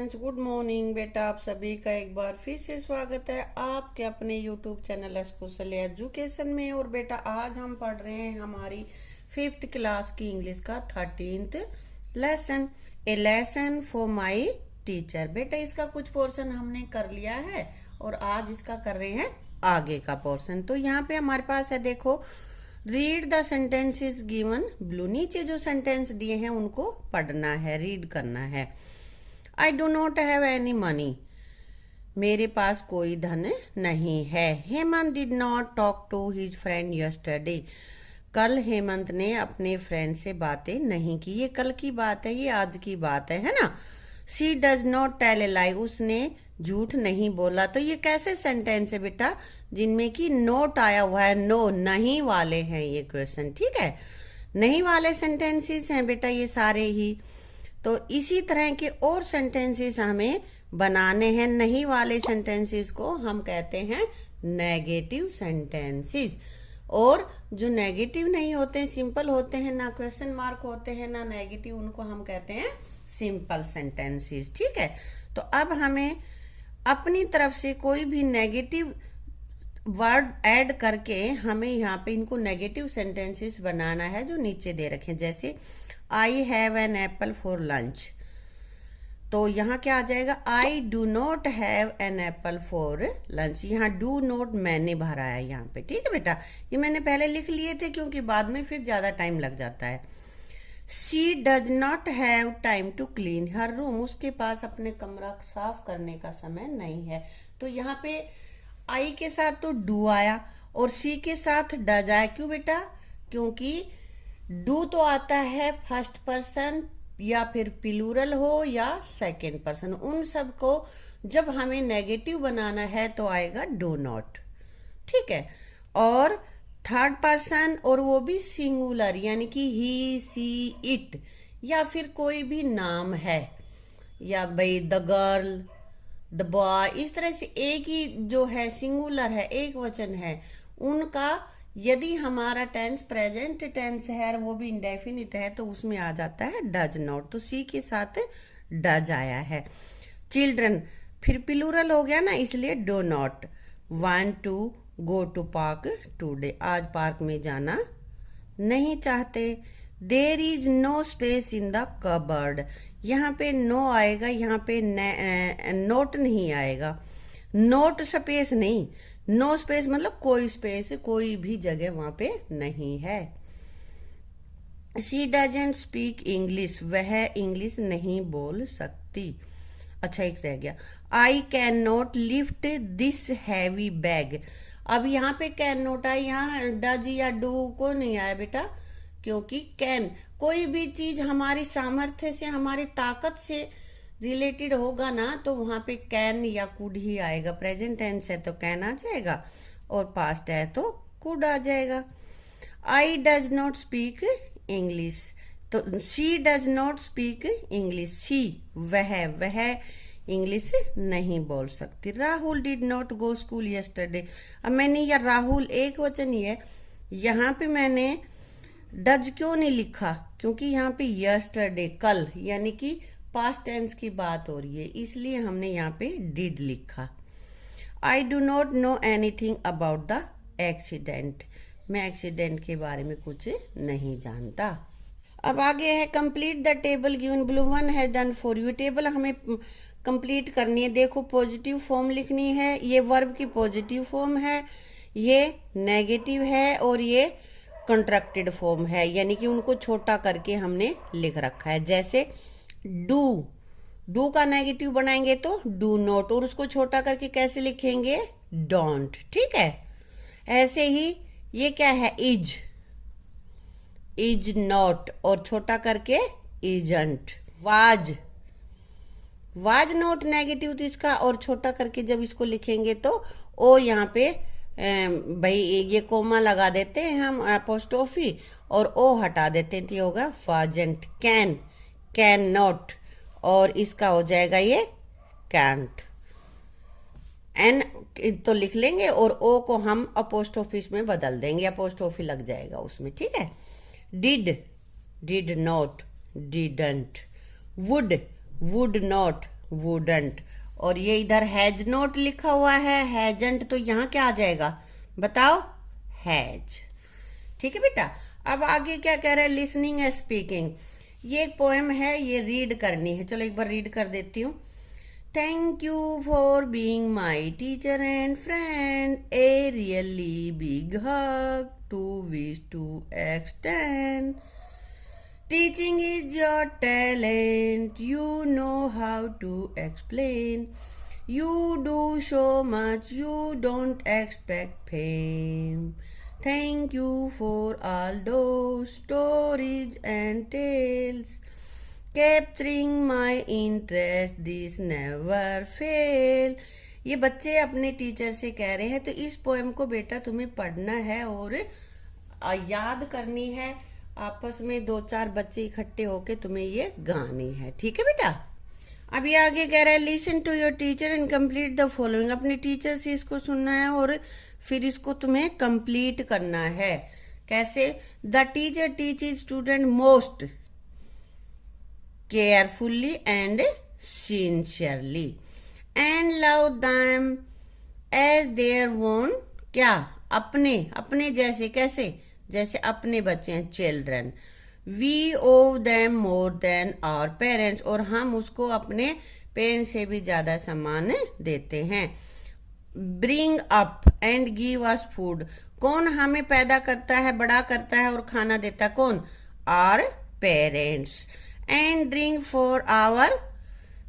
Students, good morning. बेटा आप सभी का एक बार फिर से स्वागत है आपके अपने यूट्यूब चैनल स्पेशल एजुकेशन में। और बेटा आज हम पढ़ रहे हैं हमारी 5th क्लास की इंग्लिश का 13th lesson, A lesson for my teacher. बेटा इसका कुछ पोर्शन हमने कर लिया है और आज इसका कर रहे हैं आगे का पोर्शन। तो यहाँ पे हमारे पास है, देखो, read the sentences given blue. नीचे जो सेंटेंस दिए हैं उनको पढ़ना है, रीड करना है। I do not have any money, मेरे पास कोई धन नहीं है। Hemant did not talk to his friend yesterday, कल हेमंत ने अपने फ्रेंड से बातें नहीं की। ये कल की बात है, ये आज की बात है ना। She does not tell a lie, उसने झूठ नहीं बोला। तो ये कैसे सेंटेंस है बेटा, जिनमें कि नोट आया हुआ है, नो, नहीं वाले हैं ये क्वेश्चन, ठीक है। नहीं वाले सेंटेंसेस हैं बेटा ये सारे ही। तो इसी तरह के और सेंटेंसेस हमें बनाने हैं। नहीं वाले सेंटेंसेस को हम कहते हैं नेगेटिव सेंटेंसेस, और जो नेगेटिव नहीं होते, सिंपल होते हैं, ना क्वेश्चन मार्क होते हैं ना नेगेटिव, उनको हम कहते हैं सिंपल सेंटेंसेस, ठीक है। तो अब हमें अपनी तरफ से कोई भी नेगेटिव वर्ड ऐड करके हमें यहाँ पे इनको नेगेटिव सेंटेंसेस बनाना है जो नीचे दे रखे हैं। जैसे I have an apple for lunch, तो यहाँ क्या आ जाएगा, आई do not have an apple for lunch. यहाँ डू नॉट मैंने भरा है यहाँ पे, ठीक है बेटा। ये मैंने पहले लिख लिए थे क्योंकि बाद में फिर ज़्यादा टाइम लग जाता है। She does not have time to clean her room, उसके पास अपने कमरा साफ करने का समय नहीं है। तो यहाँ पे आई के साथ तो डू आया और शी के साथ डज आया। क्यों बेटा, क्योंकि डू तो आता है फर्स्ट पर्सन या फिर प्लूरल हो या सेकंड पर्सन, उन सब को जब हमें नेगेटिव बनाना है तो आएगा डू नॉट, ठीक है। और थर्ड पर्सन, और वो भी सिंगुलर, यानी कि ही, सी, इट, या फिर कोई भी नाम है, या भाई द गर्ल, द बॉय, इस तरह से एक ही जो है सिंगुलर है, एक वचन है, उनका यदि हमारा टेंस प्रेजेंट टेंस है और वो भी इंडेफिनिट है तो उसमें आ जाता है डज नॉट। तो सी के साथ डज आया है। चिल्ड्रन फिर प्लूरल हो गया ना, इसलिए do not want to go to park today, आज पार्क में जाना नहीं चाहते। There is no space in the cupboard, यहाँ पे नो आएगा, यहाँ पे नोट नहीं आएगा। नोट स्पेस नहीं, नो स्पेस मतलब कोई स्पेस, कोई भी जगह वहां पे नहीं है। शी डजंट स्पीक इंग्लिश, वह इंग्लिश नहीं बोल सकती। अच्छा एक रह गया, I can not lift this heavy bag. अब यहाँ पे कैन नॉट आया, यहाँ डज या डू को नहीं आया बेटा, क्योंकि कैन, कोई भी चीज हमारी सामर्थ्य से, हमारी ताकत से रिलेटेड होगा ना तो वहां पे कैन या कुड ही आएगा। प्रेजेंट टेंस है तो कैन आ जाएगा और पास्ट है तो कुड आ जाएगा। I does not speak English, तो she does not speak English, she वह इंग्लिश नहीं बोल सकती। Rahul did not go school yesterday, अब मैंने या राहुल एक वचन ही है, यहाँ पे मैंने डज क्यों नहीं लिखा, क्योंकि यहाँ पे यस्टरडे कल, यानी कि पास्ट टेंस की बात हो रही है, इसलिए हमने यहाँ पे डिड लिखा। आई do not know anything about the accident, मैं एक्सीडेंट के बारे में कुछ नहीं जानता। अब आगे है complete the table given blue, one has done for you. Table हमें कंप्लीट करनी है। देखो पॉजिटिव फॉर्म लिखनी है, ये वर्ब की पॉजिटिव फॉर्म है, ये नेगेटिव है और ये कंट्रैक्टेड फॉर्म है, यानी कि उनको छोटा करके हमने लिख रखा है। जैसे डू का नेगेटिव बनाएंगे तो डू नॉट, और उसको छोटा करके कैसे लिखेंगे, डोंट, ठीक है। ऐसे ही ये क्या है, इज नॉट, और छोटा करके इजंट। वाज नॉट नेगेटिव तो इसका, और छोटा करके जब इसको लिखेंगे तो ओ, यहाँ पे भाई ये कोमा लगा देते हैं हम अपोस्ट्रोफी और ओ हटा देते हैं तो होगा वाजंट। कैन नॉट, और इसका हो जाएगा ये कैंट। एन तो लिख लेंगे और ओ को हम अपोस्ट्रोफिस में बदल देंगे, अपोस्ट्रोफी लग जाएगा उसमें, ठीक है। Did not, didn't. Would not, wouldn't. और ये इधर हैज नॉट लिखा हुआ है, हैजंट, तो यहाँ क्या आ जाएगा बताओ, हैज। ठीक है बेटा। अब आगे क्या कह रहा है, लिसनिंग एंड स्पीकिंग। ये एक पोएम है, ये रीड करनी है। चलो एक बार रीड कर देती हूँ। Thank you for being my teacher and friend, a really big hug to wish to extend. Teaching is your talent, you know how to explain. You do so much, you don't expect fame. Thank you for all those stories and tales, capturing my interest, this never fail. ये बच्चे अपने teacher से कह रहे हैं। तो इस poem को बेटा तुम्हें पढ़ना है और याद करनी है। आपस में 2-4 बच्चे इकट्ठे होके तुम्हें ये गानी है। ठीक है बेटा। अब ये आगे कह रहा है, listen to your teacher and complete the following. अपने टीचर से इसको सुनना है और फिर इसको तुम्हें कंप्लीट करना है। कैसे? The teacher teaches student most carefully and sincerely and love them as their own. क्या? अपने जैसे। कैसे? जैसे अपने बच्चे हैं, children. We owe them more than our parents, और हम उसको अपने पेरेंट्स से भी ज्यादा सम्मान देते हैं। Bring up and give us food. कौन हमें पैदा करता है, बड़ा करता है और खाना देता है? कौन? Our parents. And drink for our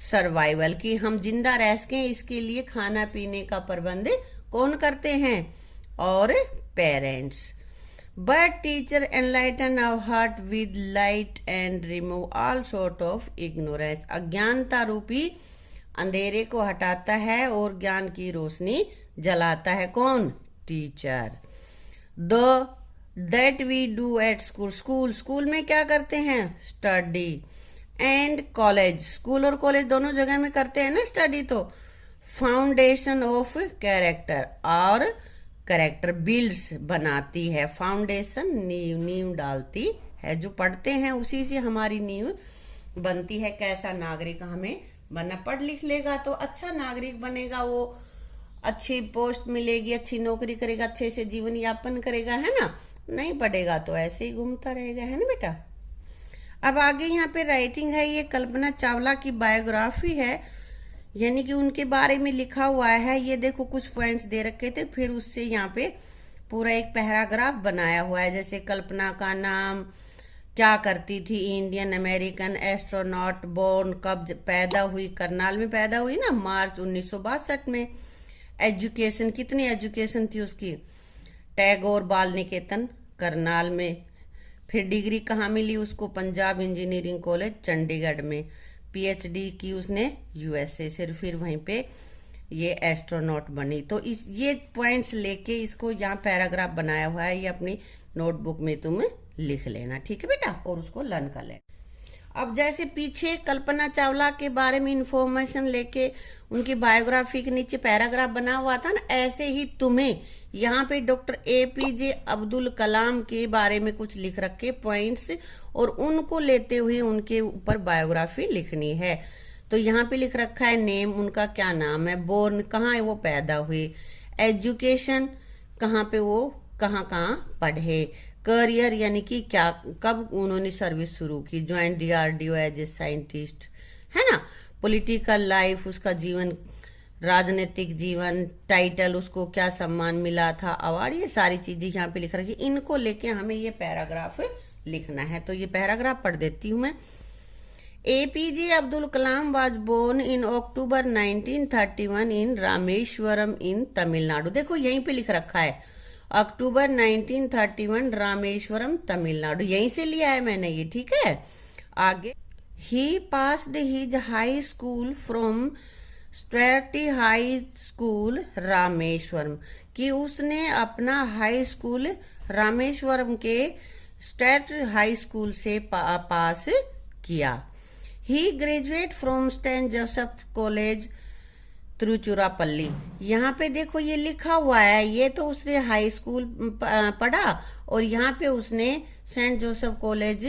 survival, कि हम जिंदा रह सकें इसके लिए खाना पीने का प्रबंध कौन करते हैं? और parents. But teacher enlighten our heart with light and remove all sort of ignorance. अज्ञानता रूपी अंधेरे को हटाता है और ज्ञान की रोशनी जलाता है। कौन? Teacher. That we do at school. School में क्या करते हैं? स्टडी। एंड कॉलेज, स्कूल और कॉलेज दोनों जगह में करते हैं ना स्टडी। तो फाउंडेशन ऑफ कैरेक्टर, और करेक्टर बिल्ड्स बनाती है। फाउंडेशन नींव डालती है। जो पढ़ते हैं उसी से हमारी नींव बनती है। कैसा नागरिक हमें बनना, पढ़ लिख लेगा तो अच्छा नागरिक बनेगा, वो अच्छी पोस्ट मिलेगी, अच्छी नौकरी करेगा, अच्छे से जीवन यापन करेगा, है ना। नहीं पढ़ेगा तो ऐसे ही घूमता रहेगा, है ना बेटा। अब आगे यहाँ पे राइटिंग है, ये कल्पना चावला की बायोग्राफी है, यानी कि उनके बारे में लिखा हुआ है। ये देखो कुछ पॉइंट्स दे रखे थे, फिर उससे यहाँ पे पूरा एक पैराग्राफ बनाया हुआ है। जैसे कल्पना का नाम, क्या करती थी, इंडियन अमेरिकन एस्ट्रोनॉट, बोर्न कब पैदा हुई, करनाल में पैदा हुई ना, मार्च 1962 में। एजुकेशन, कितनी एजुकेशन थी उसकी? टैगोर बाल निकेतन करनाल में। फिर डिग्री कहाँ मिली उसको? पंजाब इंजीनियरिंग कॉलेज चंडीगढ़ में। पीएचडी की उसने यूएसए से, फिर वहीं पे ये एस्ट्रोनॉट बनी। तो इस ये पॉइंट्स लेके इसको यहाँ पैराग्राफ बनाया हुआ है, ये अपनी नोटबुक में तुम लिख लेना। ठीक है बेटा, और उसको लर्न कर लेना। अब जैसे पीछे कल्पना चावला के बारे में इंफॉर्मेशन लेके उनकी बायोग्राफी के नीचे पैराग्राफ बना हुआ था ना, ऐसे ही तुम्हें यहाँ पे डॉक्टर एपीजे अब्दुल कलाम के बारे में कुछ लिख रखे पॉइंट्स, और उनको लेते हुए उनके ऊपर बायोग्राफी लिखनी है। तो यहाँ पे लिख रखा है नेम, उनका क्या नाम है, बोर्न कहाँ है वो पैदा हुए, एजुकेशन कहाँ पे वो कहाँ पढ़े, करियर यानी कि क्या कब उन्होंने सर्विस शुरू की, join DRDO as a scientist, है ना। पॉलिटिकल लाइफ, उसका जीवन, राजनीतिक जीवन, टाइटल, उसको क्या सम्मान मिला था, अवार्ड, ये सारी चीजें यहाँ पे लिख रखी। इनको लेके हमें ये पैराग्राफ लिखना है। तो ये पैराग्राफ पढ़ देती हूँ मैं। APJ Abdul Kalam was born in October 1931 in Rameswaram in Tamil. देखो यहीं पे लिख रखा है अक्टूबर 1931 रामेश्वरम तमिलनाडु, यहीं से लिया है मैंने ये। ठीक है, आगे he passed his high school from स्ट्रेटी हाई स्कूल रामेश्वरम, कि उसने अपना हाई स्कूल रामेश्वरम के स्टेट हाई स्कूल से पास किया। He graduate from Saint Joseph college Tiruchirappalli. यहाँ पे देखो ये लिखा हुआ है, ये तो उसने हाई स्कूल पढ़ा और यहाँ पे उसने सेंट जोसेफ कॉलेज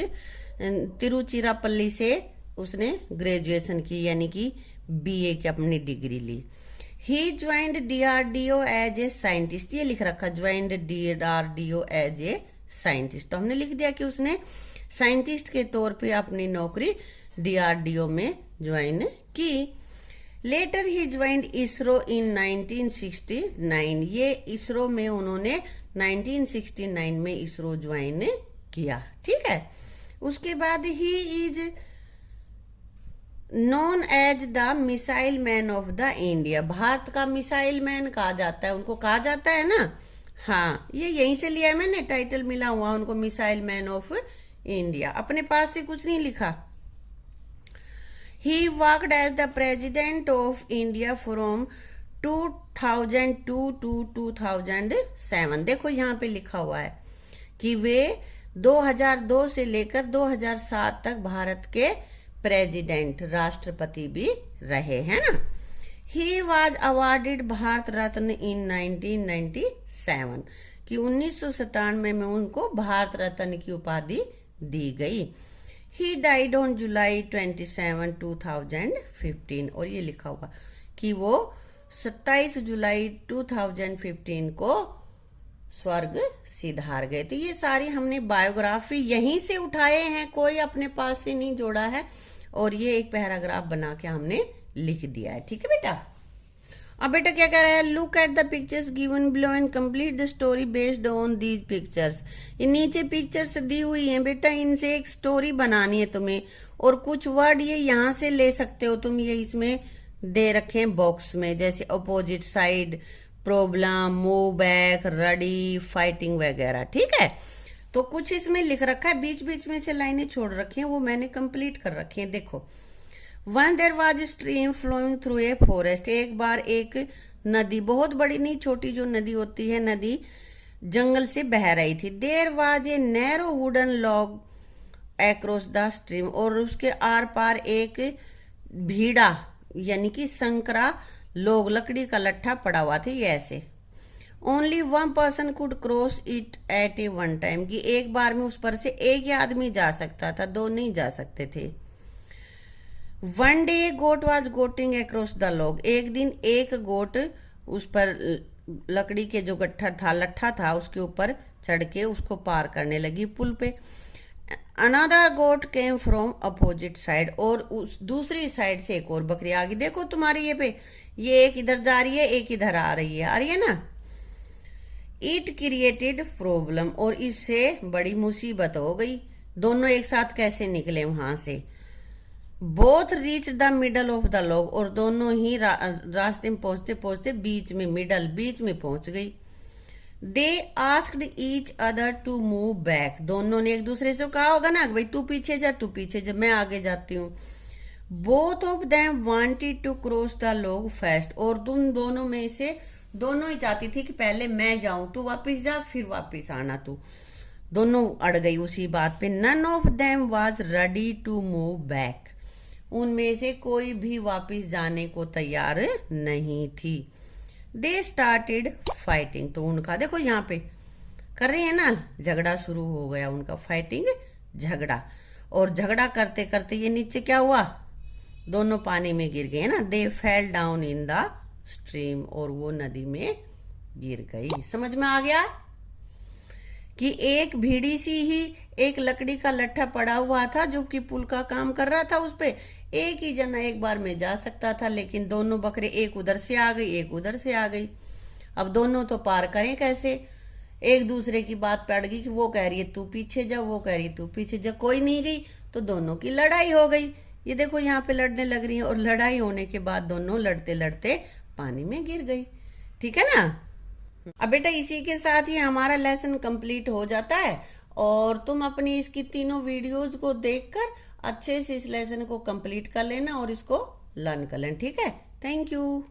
तिरुचिरापल्ली से उसने ग्रेजुएशन की, यानी कि बीए की अपनी डिग्री ली। He joined DRDO as a scientist, ये लिख रखा joined DRDO as a scientist, तो हमने लिख दिया कि उसने साइंटिस्ट के तौर पे अपनी नौकरी डीआरडीओ में ज्वाइन की। लेटर ही ज्वाइंड इसरो इन 1969, ये इसरो में उन्होंने 1969 में इसरो ज्वाइन किया। ठीक है, उसके बाद he is known as the missile man of the India, Bharat का मिसाइल मैन कहा जाता है, उनको कहा जाता है ना। हाँ, ये यहीं से लिया है मैंने, टाइटल मिला हुआ उनको मिसाइल मैन ऑफ इंडिया, अपने पास से कुछ नहीं लिखा। He worked as the president of India from 2002 to 2007, देखो यहाँ पे लिखा हुआ है कि वे 2002 से लेकर 2007 तक भारत के प्रेसिडेंट, राष्ट्रपति भी रहे हैं ना। He was awarded Bharat Ratna इन 1997, कि 1997 में उनको भारत रत्न की उपाधि दी गई। ही डाइड ऑन जुलाई 27, 2015, और ये लिखा हुआ कि वो 27 जुलाई 2015 को स्वर्ग सिधार गए। तो ये सारी हमने बायोग्राफी यहीं से उठाए हैं, कोई अपने पास से नहीं जोड़ा है, और ये एक पैराग्राफ बना के हमने लिख दिया है। ठीक है बेटा। अब बेटा क्या कह रहा है, look at the pictures given below and complete the story based on these pictures. ये नीचे पिक्चर्स दी हुई हैं बेटा, इनसे एक स्टोरी बनानी है तुम्हें, और कुछ वर्ड ये यहाँ से ले सकते हो तुम, ये इसमें दे रखे हैं बॉक्स में, जैसे opposite side, problem, move back, ready, fighting वगैरह। ठीक है, तो कुछ इसमें लिख रखा है, बीच बीच में से लाइनें छोड़ रखी हैं, वो मैंने कंप्लीट कर रखी हैं। देखो, one there was stream flowing through a forest, एक बार एक नदी, बहुत बड़ी नहीं, छोटी जो नदी होती है, नदी जंगल से बह रही थी। There was a narrow wooden log across the stream, और उसके आर पार एक भीड़ा यानी कि संकरा लोग, लकड़ी का लट्ठा पड़ा हुआ था, ये ऐसे। Only one person could cross it at A one time, कि एक बार में उस पर से एक ही आदमी जा सकता था, दो नहीं जा सकते थे। One day goat was going across the log, एक दिन एक गोट उस पर लकड़ी के जो गट्ठा था, लट्ठा था, उसके ऊपर चढ़ के उसको पार करने लगी पुल पे। Another goat came from opposite side, और उस दूसरी साइड से एक और बकरी आ गई। देखो तुम्हारी ये पे, ये एक इधर जा रही है, एक इधर आ रही है ना। इट क्रिएटेड प्रॉब्लम, और इससे बड़ी मुसीबत हो गई। दोनों एक साथ कैसे निकले वहां से। Both reach the middle of the log, और दोनों ही रास्ते में पहुंचते पहुंचते बीच में पहुंच गई। They asked each other to move back, दोनों ने एक दूसरे से कहा होगा ना, भाई तू पीछे जा, मैं आगे जाती हूँ। Both of them wanted to cross the log first, और तुम दोनों में से दोनों ही चाहती थी कि पहले मैं जाऊं, तू वापस जा, फिर वापस आना तू। दोनों अड़ गई उसी बात पे। None of them was ready to move back, उनमें से कोई भी वापस जाने को तैयार नहीं थी। दे स्टार्टेड फाइटिंग, तो उनका देखो यहाँ पे कर रही है ना, झगड़ा शुरू हो गया उनका, फाइटिंग, झगड़ा। और झगड़ा करते करते ये नीचे क्या हुआ, दोनों पानी में गिर गए ना। They fell down in the stream, और वो नदी में गिर गई। समझ में आ गया कि एक भीड़ी सी ही एक लकड़ी का लट्ठा पड़ा हुआ था जो कि पुल का काम कर रहा था, उस पे एक ही जना एक बार में जा सकता था, लेकिन दोनों बकरे एक उधर से आ गई, एक उधर से आ गई। अब दोनों तो पार करें कैसे, एक दूसरे की बात पड़ गई कि वो कह रही है तू पीछे जा, वो कह रही है तू पीछे जा, कोई नहीं गई, तो दोनों की लड़ाई हो गई। ये देखो यहाँ पे लड़ने लग रही है, और लड़ाई होने के बाद दोनों लड़ते लड़ते पानी में गिर गई। ठीक है ना। अब बेटा इसी के साथ ही हमारा लेसन कंप्लीट हो जाता है, और तुम अपनी इसकी तीनों वीडियोस को देखकर अच्छे से इस लेसन को कंप्लीट कर लेना और इसको लर्न कर लेना। ठीक है, थैंक यू।